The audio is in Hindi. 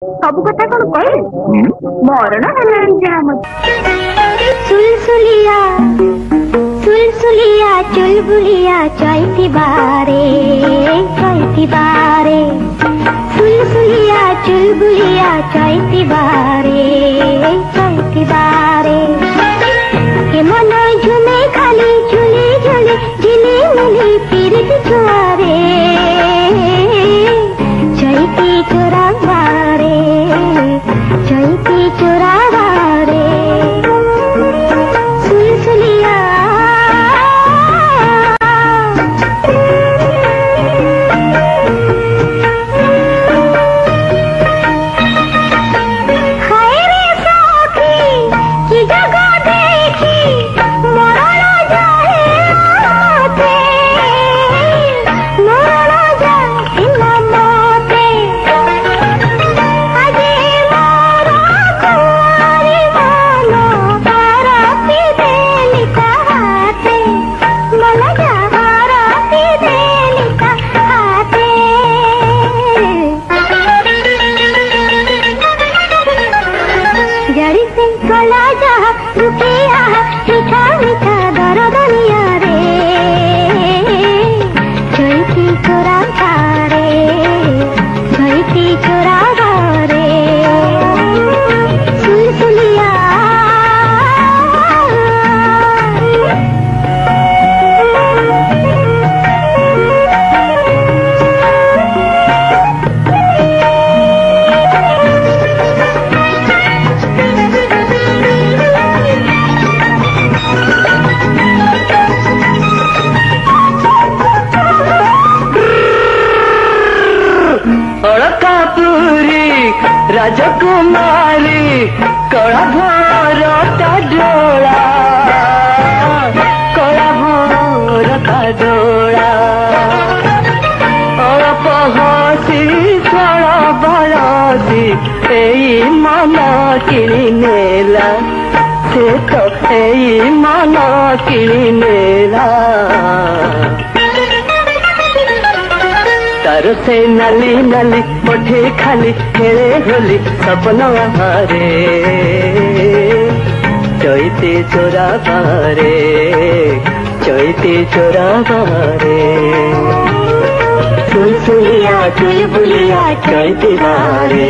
सब कथा कौन कहे मरण सुलसुलिया सुलसुलिया चुलबुलिया चलती बारे सुलसुलिया चुलबुलिया चलती बारे के मन झुमे खाली झुली झुली झिली मिली पीरित छुआरे चलती चोरा बारे सुलसुलिया हाय रे सखी की जगह देखी मरण जाए मोते ना मोते अजे मोरा कुंवारी मानो बाराती देली कहाते मन जा बाराती देली कहाते जड़ी से गला जा रुकिया मीठा मीठा दरदनिया रे चलती चोरा बारे सुलसुलिया अलकापुरी राजकुमारी कला भरता डोला अल्प हसी फल बरसी एई मन किणी नेला से तो एई मन किणी नेला तार से नाली नाली पठे खाली खेले होली सपन हारे चैती चोरा बारे सुलसुलिया चुलबुलिया चैती बारे